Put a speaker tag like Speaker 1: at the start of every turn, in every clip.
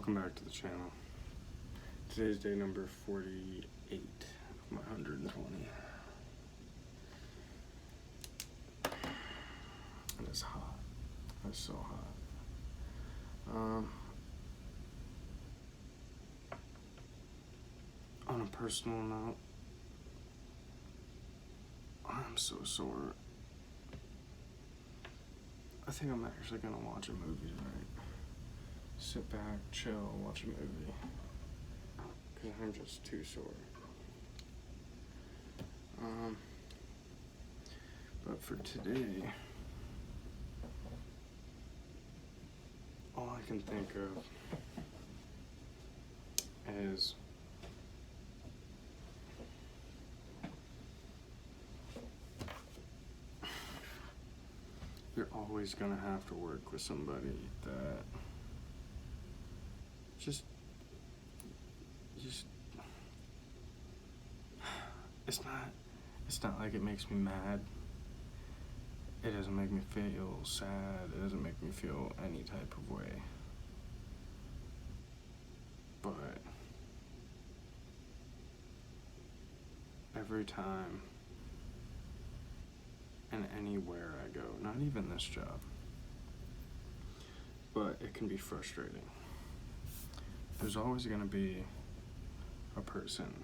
Speaker 1: welcome back to the channel. Today's day number 48 of my 120. And it's hot. It's so hot. On a personal note, I'm so sore. I think I'm actually gonna watch a movie tonight. Sit back, chill, watch a movie. Cause I'm just too sore. But for today, all I can think of is you're always gonna have to work with somebody that just it's not like it makes me mad. It doesn't make me feel sad. It doesn't make me feel any type of way. But every time and anywhere I go, not even this job, but it can be frustrating. There's always going to be a person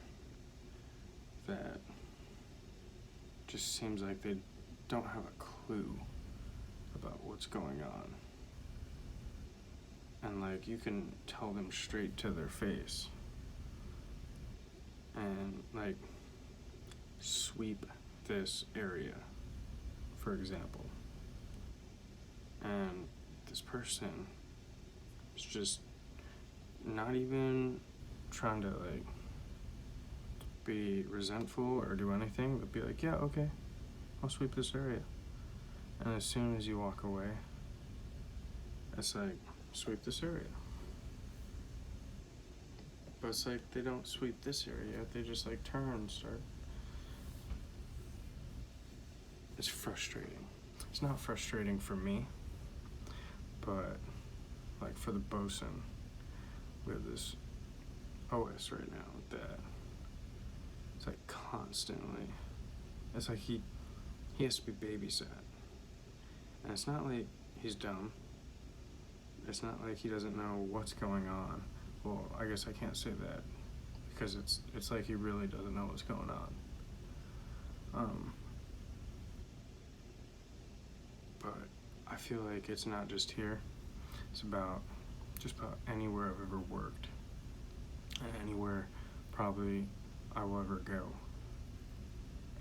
Speaker 1: that just seems like they don't have a clue about what's going on. And like, you can tell them straight to their face and like, sweep this area, for example. And this person is just not even trying to like be resentful or do anything, but be like, yeah, okay, I'll sweep this area. And as soon as you walk away, it's like, sweep this area. But it's like, they don't sweep this area, they just like turn and start. It's frustrating. It's not frustrating for me, but like for the Bosun, we have this OS right now that it's like constantly, it's like he has to be babysat. And it's not like he's dumb. It's not like he doesn't know what's going on. Well, I guess I can't say that because it's like he really doesn't know what's going on. But I feel like it's not just here. It's about just about anywhere I've ever worked, and anywhere probably I will ever go.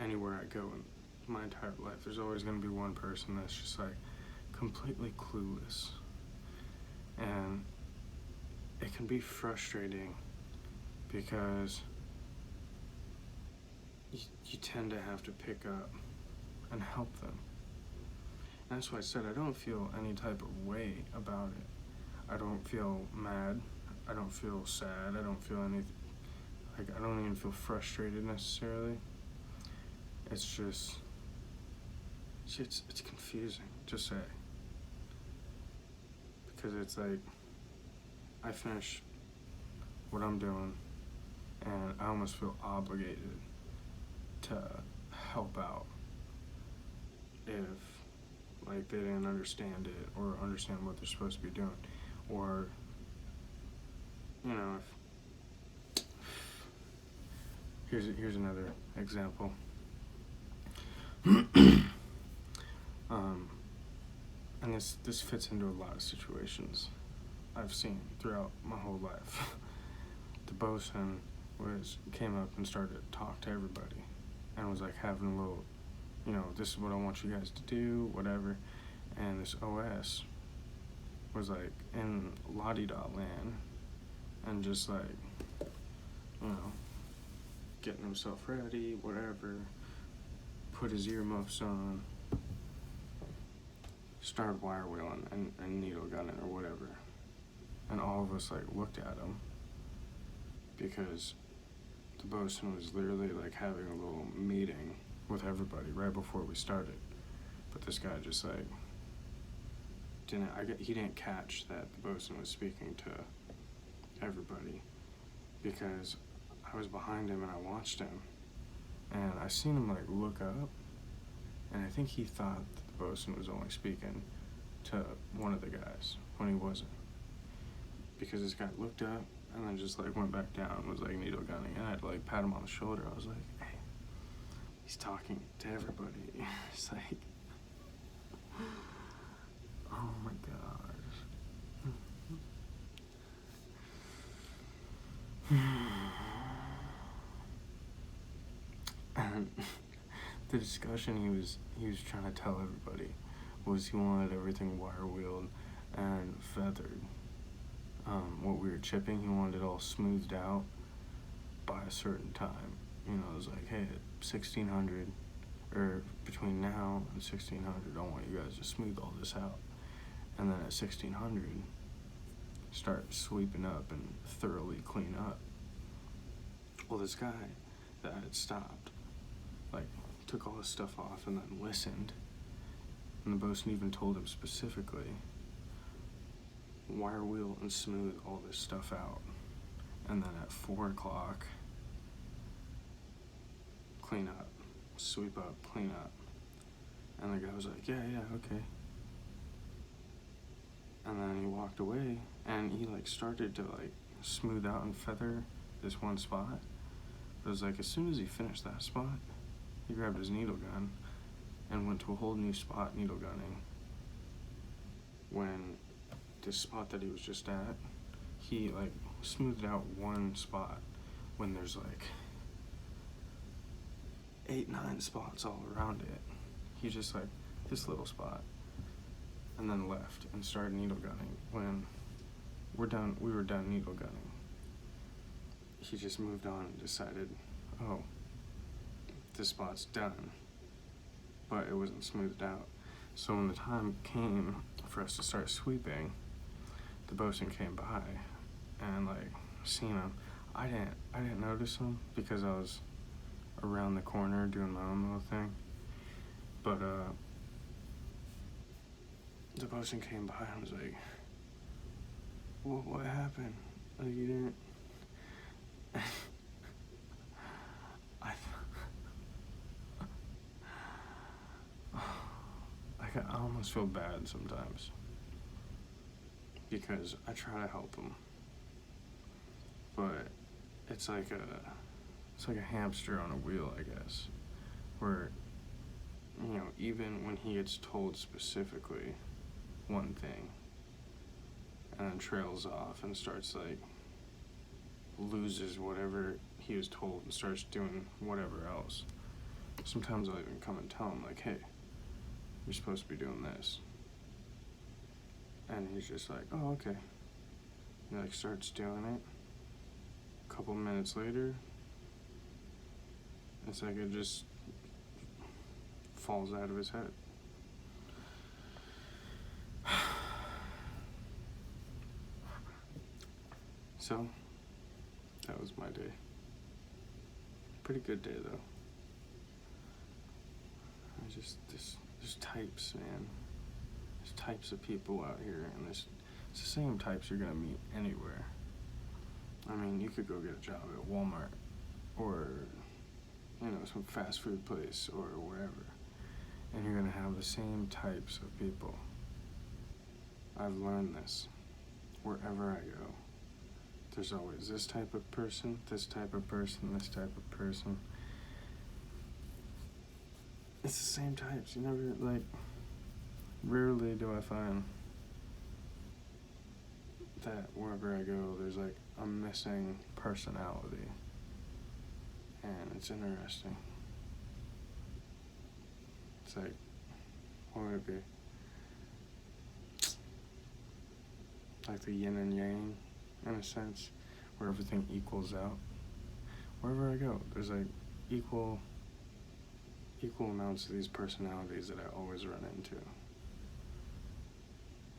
Speaker 1: Anywhere I go in my entire life, there's always going to be one person that's just like completely clueless. And it can be frustrating because you tend to have to pick up and help them. And that's why I said I don't feel any type of way about it. I don't feel mad. I don't feel sad. I don't feel anything. Like, I don't even feel frustrated necessarily. It's just, it's confusing to say. Because it's like, I finish what I'm doing and I almost feel obligated to help out if like they didn't understand it or understand what they're supposed to be doing. Or, you know, if here's another example. And this fits into a lot of situations I've seen throughout my whole life. The Bosun came up and started to talk to everybody and was like having a little, you know, this is what I want you guys to do, whatever. And this OS was like in la-di-da land and just like, you know, getting himself ready, whatever, put his earmuffs on, started wire wheeling and needle gunning or whatever. And all of us like looked at him because the Bosun was literally like having a little meeting with everybody right before we started. But this guy just like he didn't catch that the Bosun was speaking to everybody because I was behind him and I watched him. And I seen him like look up, and I think he thought that the bosun was only speaking to one of the guys when he wasn't. Because this guy looked up and then just like went back down and was like needle gunning. And I had to like pat him on the shoulder. I was like, hey, he's talking to everybody. It's like, oh my gosh. And the discussion he was trying to tell everybody was he wanted everything wire wheeled and feathered. What we were chipping, he wanted it all smoothed out by a certain time. You know, it was like, hey, at 1600 or between now and 1600, I want you guys to smooth all this out. And then at 1600, start sweeping up and thoroughly clean up. Well, this guy that had stopped, like, took all his stuff off and then listened. And the bosun even told him specifically, wire wheel and smooth all this stuff out. And then at 4 o'clock, clean up, sweep up, clean up. And the guy was like, yeah, okay. And then he walked away and he like started to like smooth out and feather this one spot. But it was like as soon as he finished that spot, he grabbed his needle gun and went to a whole new spot needle gunning. When this spot that he was just at, he like smoothed out one spot when there's like 8-9 spots all around it. He just like this little spot and then left and started needle gunning. When we were done needle gunning, he just moved on and decided, oh, this spot's done, but it wasn't smoothed out. So when the time came for us to start sweeping, the bosun came by and like seen him. I didn't notice him because I was around the corner doing my own little thing. But the bosun came by and was like, what happened? Like you didn't I almost feel bad sometimes because I try to help him, but it's like a hamster on a wheel, I guess, where, you know, even when he gets told specifically one thing and then trails off and starts like loses whatever he was told and starts doing whatever else. Sometimes I'll even come and tell him like, hey, you're supposed to be doing this. And he's just like, oh, okay. He like starts doing it. A couple minutes later, it's like it just falls out of his head. So, that was my day. Pretty good day though. There's types, man. There's types of people out here, and it's the same types you're gonna meet anywhere. I mean, you could go get a job at Walmart, or, you know, some fast food place, or wherever, and you're gonna have the same types of people. I've learned this. Wherever I go, there's always this type of person, this type of person, this type of person. It's the same types. You never, like, rarely do I find that wherever I go, there's like a missing personality. And it's interesting. It's like, what would it be? Like the yin and yang, in a sense, where everything equals out. Wherever I go, there's like equal amounts of these personalities that I always run into.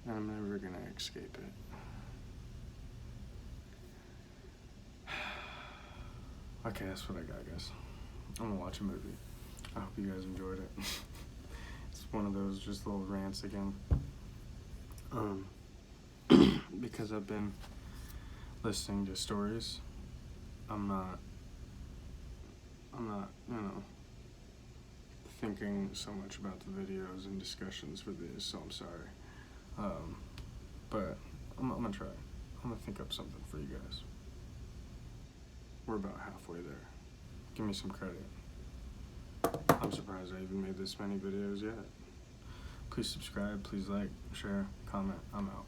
Speaker 1: And I'm never gonna escape it. Okay, that's what I got, guys. I'm gonna watch a movie. I hope you guys enjoyed it. It's one of those just little rants again. Because I've been listening to stories. I'm not, you know, thinking so much about the videos and discussions for these, so I'm sorry. But I'm gonna try. I'm gonna think up something for you guys. We're about halfway there. Give me some credit. I'm surprised I even made this many videos yet. Please subscribe, please like, share, comment. I'm out.